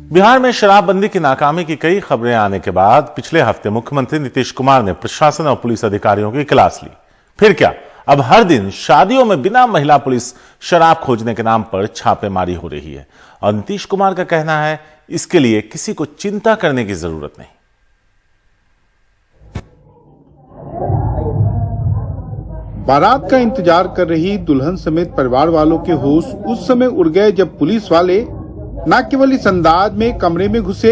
बिहार में शराबबंदी की नाकामी की कई खबरें आने के बाद पिछले हफ्ते मुख्यमंत्री नीतीश कुमार ने प्रशासन और पुलिस अधिकारियों की क्लास ली। फिर क्या, अब हर दिन शादियों में बिना महिला पुलिस शराब खोजने के नाम पर छापेमारी हो रही है और नीतीश कुमार का कहना है इसके लिए किसी को चिंता करने की जरूरत नहीं। बारात का इंतजार कर रही दुल्हन समेत परिवार वालों के होश उस समय उड़ गए जब पुलिस वाले न केवल इस अंदाज में कमरे में घुसे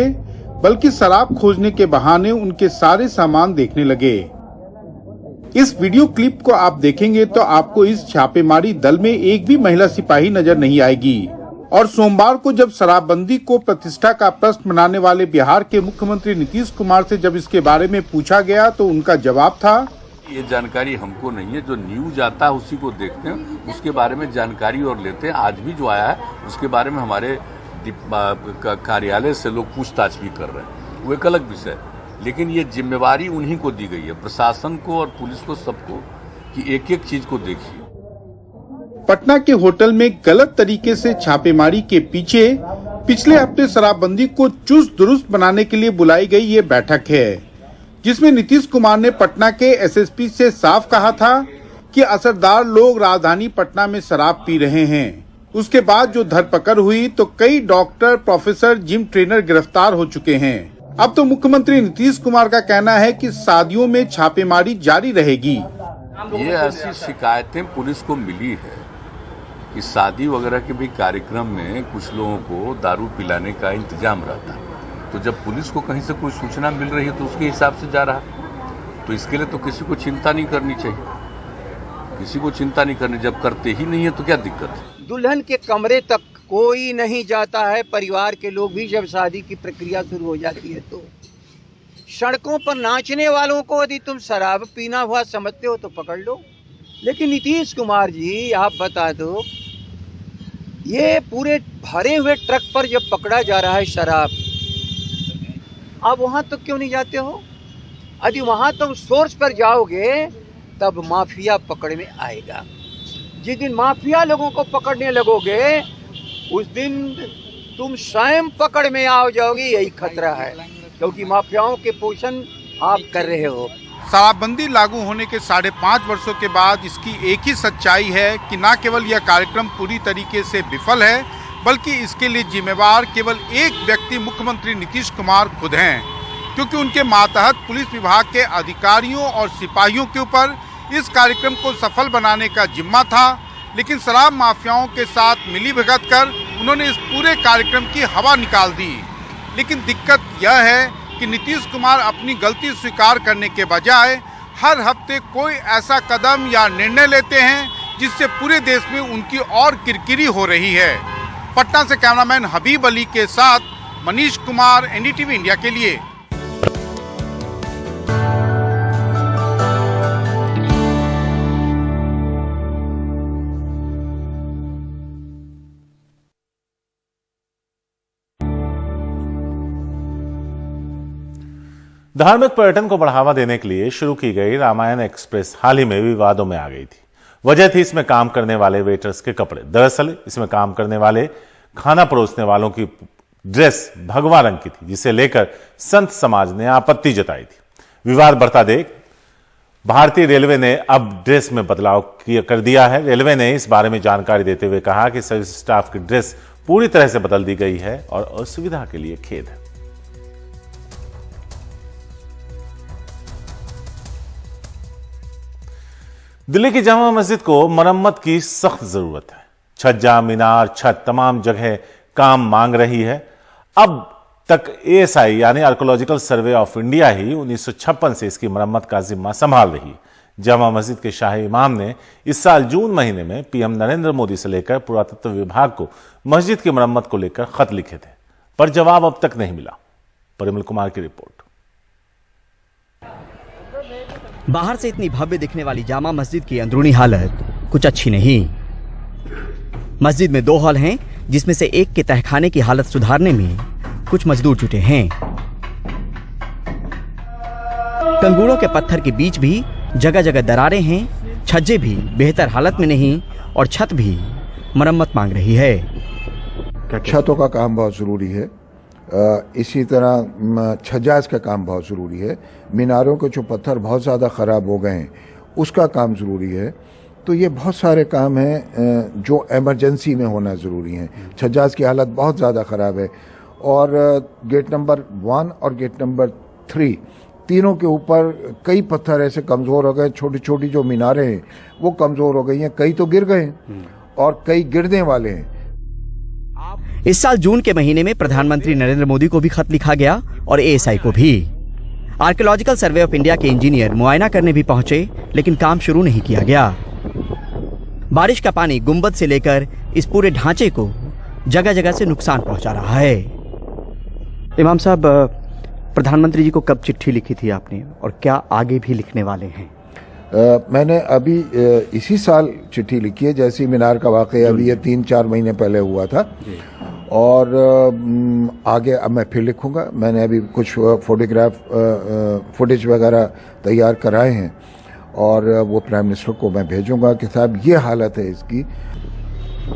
बल्कि शराब खोजने के बहाने उनके सारे सामान देखने लगे। इस वीडियो क्लिप को आप देखेंगे तो आपको इस छापेमारी दल में एक भी महिला सिपाही नजर नहीं आएगी। और सोमवार को जब शराबबंदी को प्रतिष्ठा का प्रश्न बनाने वाले बिहार के मुख्यमंत्री नीतीश कुमार से जब इसके बारे में पूछा गया तो उनका जवाब था, ये जानकारी हमको नहीं है, जो न्यूज आता है उसी को देखते हैं, उसके बारे में जानकारी और लेते हैं। आज भी जो आया है उसके बारे में हमारे कार्यालय से लोग पूछताछ भी कर रहे हैं, वो एक अलग विषय है। लेकिन ये जिम्मेवारी उन्हीं को दी गई है, प्रशासन को और पुलिस को, सबको, कि एक एक चीज को देखिए। पटना के होटल में गलत तरीके से छापेमारी के पीछे पिछले हफ्ते शराबबंदी को चुस्त दुरुस्त बनाने के लिए बुलाई गई ये बैठक है, जिसमें नीतीश कुमार ने पटना के एसएसपी से साफ कहा था कि असरदार लोग राजधानी पटना में शराब पी रहे हैं। उसके बाद जो धरपकड़ हुई तो कई डॉक्टर, प्रोफेसर, जिम ट्रेनर गिरफ्तार हो चुके हैं। अब तो मुख्यमंत्री नीतीश कुमार का कहना है कि शादियों में छापेमारी जारी रहेगी। ये ऐसी शिकायतें पुलिस को मिली है कि शादी वगैरह के भी कार्यक्रम में कुछ लोगों को दारू पिलाने का इंतजाम रहता है, तो जब पुलिस को कहीं से कोई सूचना मिल रही है तो उसके हिसाब से जा रहा है। तो इसके लिए तो किसी को चिंता नहीं करनी चाहिए, किसी को चिंता नहीं करनी। जब करते ही नहीं है तो क्या दिक्कत है। दुल्हन के कमरे तक कोई नहीं जाता है, परिवार के लोग भी जब शादी की प्रक्रिया शुरू हो जाती है तो सड़कों पर नाचने वालों को यदि तुम शराब पीना हुआ समझते हो तो पकड़ लो। लेकिन नीतीश कुमार जी, आप बता दो, ये पूरे भरे हुए ट्रक पर जब पकड़ा जा रहा है शराब, आप वहां तो क्यों नहीं जाते हो? यदि वहां तुम सोर्स पर जाओगे तब माफिया पकड़ में आएगा। जिस दिन माफिया लोगों को पकड़ने लगोगे उस दिन तुम स्वयं पकड़ में आ जाओगे, यही खतरा है, क्योंकि माफियाओं के पोषण आप कर रहे हो। शराबबंदी लागू होने के 5.5 वर्षों के बाद इसकी एक ही सच्चाई है कि न केवल यह कार्यक्रम पूरी तरीके से विफल है बल्कि इसके लिए जिम्मेवार केवल एक व्यक्ति मुख्यमंत्री नीतीश कुमार खुद हैं, क्योंकि उनके मातहत पुलिस विभाग के अधिकारियों और सिपाहियों के ऊपर इस कार्यक्रम को सफल बनाने का जिम्मा था। लेकिन शराब माफियाओं के साथ मिलीभगत कर उन्होंने इस पूरे कार्यक्रम की हवा निकाल दी। लेकिन दिक्कत यह है कि नीतीश कुमार अपनी गलती स्वीकार करने के बजाय हर हफ्ते कोई ऐसा कदम या निर्णय लेते हैं जिससे पूरे देश में उनकी और किरकिरी हो रही है। पटना से कैमरामैन हबीब अली के साथ मनीष कुमार, एनडीटीवी इंडिया के लिए। धार्मिक पर्यटन को बढ़ावा देने के लिए शुरू की गई रामायण एक्सप्रेस हाल ही में विवादों में आ गई थी। वजह थी इसमें काम करने वाले वेटर्स के कपड़े। दरअसल इसमें काम करने वाले खाना परोसने वालों की ड्रेस भगवा रंग की थी, जिसे लेकर संत समाज ने आपत्ति जताई थी। विवाद बढ़ता देख भारतीय रेलवे ने अब ड्रेस में बदलाव कर दिया है। रेलवे ने इस बारे में जानकारी देते हुए कहा कि सर्विस स्टाफ की ड्रेस पूरी तरह से बदल दी गई है और असुविधा के लिए खेद है। दिल्ली की जामा मस्जिद को मरम्मत की सख्त जरूरत है। छज्जा, मीनार, छत तमाम जगह काम मांग रही है। अब तक एएसआई यानी आर्कोलॉजिकल सर्वे ऑफ इंडिया ही 1956 से इसकी मरम्मत का जिम्मा संभाल रही है। जामा मस्जिद के शाही इमाम ने इस साल जून महीने में पीएम नरेंद्र मोदी से लेकर पुरातत्व विभाग को मस्जिद की मरम्मत को लेकर खत लिखे थे, पर जवाब अब तक नहीं मिला। परिमल कुमार की रिपोर्ट। बाहर से इतनी भव्य दिखने वाली जामा मस्जिद की अंदरूनी हालत कुछ अच्छी नहीं। मस्जिद में 2 हॉल हैं, जिसमें से एक के तहखाने की हालत सुधारने में कुछ मजदूर जुटे हैं। कंगूरों के पत्थर के बीच भी जगह जगह दरारें हैं, छज्जे भी बेहतर हालत में नहीं और छत भी मरम्मत मांग रही है। छतों का काम बहुत जरूरी है इसी तरह छज्जाज का काम बहुत ज़रूरी है। मीनारों के जो पत्थर बहुत ज़्यादा ख़राब हो गए हैं उसका काम ज़रूरी है। तो ये बहुत सारे काम हैं जो इमरजेंसी में होना ज़रूरी हैं। छज्जाज की हालत बहुत ज़्यादा ख़राब है और गेट नंबर 1 और गेट नंबर 3 तीनों के ऊपर कई पत्थर ऐसे कमज़ोर हो गए। छोटी छोटी जो मीनारें हैं वो कमज़ोर हो गई हैं, कई तो गिर गए और कई गिरने वाले हैं। इस साल जून के महीने में प्रधानमंत्री नरेंद्र मोदी को भी खत लिखा गया और एएसआई को भी। आर्कियोलॉजिकल सर्वे ऑफ इंडिया के इंजीनियर मुआयना करने भी पहुंचे, लेकिन काम शुरू नहीं किया गया। बारिश का पानी गुंबद से लेकर इस पूरे ढांचे को जगह जगह से नुकसान पहुंचा रहा है। इमाम साहब, प्रधानमंत्री जी को कब चिट्ठी लिखी थी आपने और क्या आगे भी लिखने वाले हैं? मैंने अभी इसी साल चिट्ठी लिखी है। जैसे मीनार का वाक़या अभी ये 3-4 महीने पहले हुआ था और आगे अब मैं फिर लिखूंगा। मैंने अभी कुछ फुटेज वगैरह तैयार कराए हैं और वो प्राइम मिनिस्टर को मैं भेजूंगा कि साहब ये हालत है इसकी।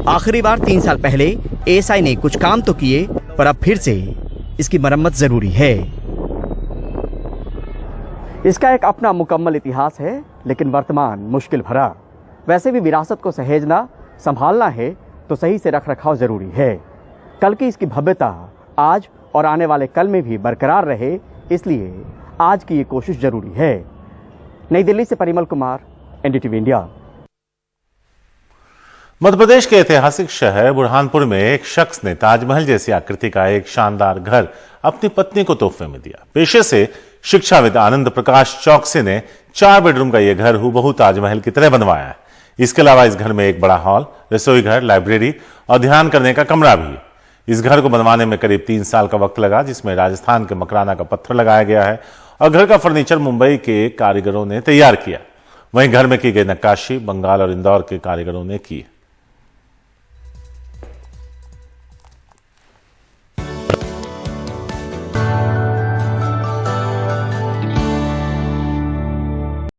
आखिरी बार 3 साल पहले एएसआई ने कुछ काम तो किए, पर अब फिर से इसकी मरम्मत जरूरी है। इसका एक अपना मुकम्मल इतिहास है, लेकिन वर्तमान मुश्किल भरा। वैसे भी विरासत को सहेजना, संभालना है तो सही से रख रखाव जरूरी है। कल की इसकी भव्यता आज और आने वाले कल में भी बरकरार रहे, इसलिए आज की ये कोशिश जरूरी है। नई दिल्ली से परिमल कुमार, एनडीटीवी इंडिया। मध्य प्रदेश के ऐतिहासिक शहर बुरहानपुर में एक शख्स ने ताजमहल जैसी आकृति का एक शानदार घर अपनी पत्नी को तोहफे में दिया। पेशे से शिक्षाविद आनंद प्रकाश चौकसी ने 4 बेडरूम का यह घर हूबहू ताजमहल की तरह बनवाया है। इसके अलावा इस घर में एक बड़ा हॉल, रसोई घर, लाइब्रेरी और ध्यान करने का कमरा भी है। इस घर को बनवाने में करीब 3 साल का वक्त लगा, जिसमें राजस्थान के मकराना का पत्थर लगाया गया है और घर का फर्नीचर मुंबई के कारीगरों ने तैयार किया। वहीं घर में की गई नक्काशी बंगाल और इंदौर के कारीगरों ने की है।